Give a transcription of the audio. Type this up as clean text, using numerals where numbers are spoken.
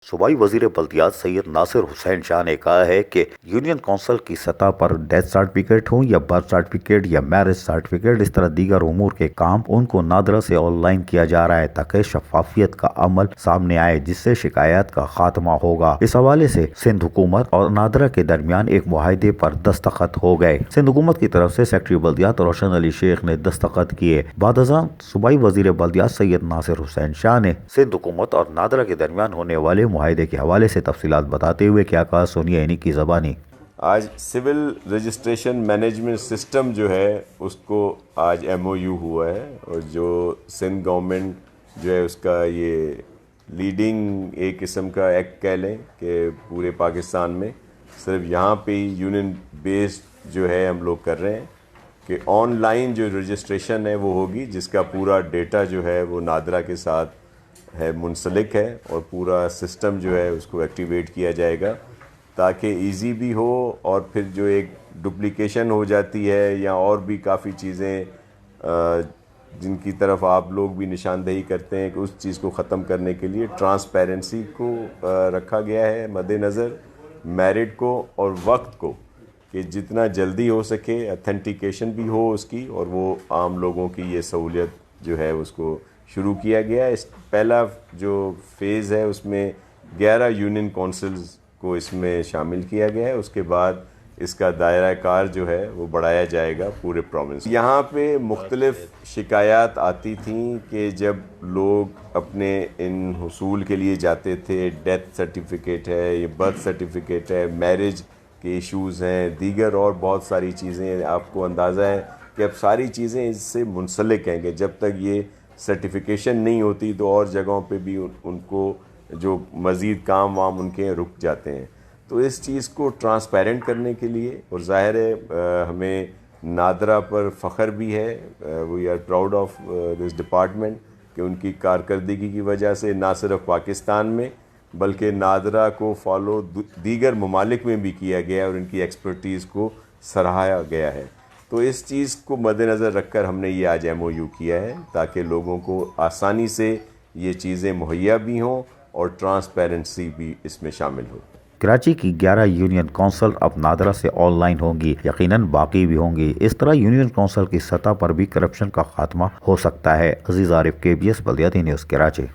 صوبائی وزیر بلدیات سید ناصر حسین شاہ نے کہا ہے کہ یونین کونسل کی سطح پر ڈیتھ سرٹیفکیٹ ہوں یا برتھ سرٹیفکیٹ یا میرج سرٹیفکیٹ، اس طرح دیگر امور کے کام ان کو نادرا سے آن لائن کیا جا رہا ہے تاکہ شفافیت کا عمل سامنے آئے، جس سے شکایات کا خاتمہ ہوگا۔ اس حوالے سے سندھ حکومت اور نادرا کے درمیان ایک معاہدے پر دستخط ہو گئے۔ سندھ حکومت کی طرف سے سیکرٹری بلدیات روشن علی شیخ نے دستخط کیے۔ بعد ازاں صوبائی وزیر بلدیات سید ناصر حسین شاہ نے سندھ حکومت اور نادرا کے درمیان ہونے والے معاہدے کے حوالے سے تفصیلات بتاتے ہوئے کیا کہا، سنیے انہی کی زبانی۔ آج سول رجسٹریشن مینجمنٹ سسٹم جو ہے اس کو آج ایم او یو ہوا ہے، اور جو سندھ گورنمنٹ جو ہے اس کا یہ لیڈنگ ایک قسم کا ایکٹ کہہ لیں کہ پورے پاکستان میں صرف یہاں پہ ہی یونین بیسڈ جو ہے ہم لوگ کر رہے ہیں کہ آن لائن جو رجسٹریشن ہے وہ ہوگی، جس کا پورا ڈیٹا جو ہے وہ نادرا کے ساتھ ہے منسلک ہے، اور پورا سسٹم جو ہے اس کو ایکٹیویٹ کیا جائے گا تاکہ ایزی بھی ہو، اور پھر جو ایک ڈپلیکیشن ہو جاتی ہے یا اور بھی کافی چیزیں جن کی طرف آپ لوگ بھی نشاندہی کرتے ہیں کہ اس چیز کو ختم کرنے کے لیے ٹرانسپیرنسی کو رکھا گیا ہے مد نظر، میرٹ کو اور وقت کو، کہ جتنا جلدی ہو سکے اتھینٹیکیشن بھی ہو اس کی، اور وہ عام لوگوں کی یہ سہولیت جو ہے اس کو شروع کیا گیا ہے۔ اس پہلا جو فیز ہے اس میں 11 یونین کونسلز کو اس میں شامل کیا گیا ہے، اس کے بعد اس کا دائرہ کار جو ہے وہ بڑھایا جائے گا پورے پروونس۔ یہاں پہ مختلف شکایات آتی تھیں کہ جب لوگ اپنے ان حصول کے لیے جاتے تھے، ڈیتھ سرٹیفکیٹ ہے، یہ برتھ سرٹیفکیٹ ہے، میرج کے ایشوز ہیں، دیگر اور بہت ساری چیزیں، آپ کو اندازہ ہے کہ اب ساری چیزیں اس سے منسلک ہیں کہ جب تک یہ سرٹیفیکیشن نہیں ہوتی تو اور جگہوں پہ بھی ان کو جو مزید کام وام ان کے رک جاتے ہیں۔ تو اس چیز کو ٹرانسپیرنٹ کرنے کے لیے، اور ظاہر ہے ہمیں نادرا پر فخر بھی ہے، we are proud of this department, کہ ان کی کارکردگی کی وجہ سے نہ صرف پاکستان میں بلکہ نادرا کو فالو دیگر ممالک میں بھی کیا گیا اور ان کی ایکسپرٹیز کو سراہا گیا ہے۔ تو اس چیز کو مد نظر رکھ کر ہم نے یہ آج ایم او یو کیا ہے تاکہ لوگوں کو آسانی سے یہ چیزیں مہیا بھی ہوں اور ٹرانسپیرنسی بھی اس میں شامل ہو۔ کراچی کی 11 یونین کونسل اب نادرا سے آن لائن ہوں گی، یقیناً باقی بھی ہوں گی۔ اس طرح یونین کونسل کی سطح پر بھی کرپشن کا خاتمہ ہو سکتا ہے۔ عزیز عارف، KBS بلدیاتی نیوز، کراچی۔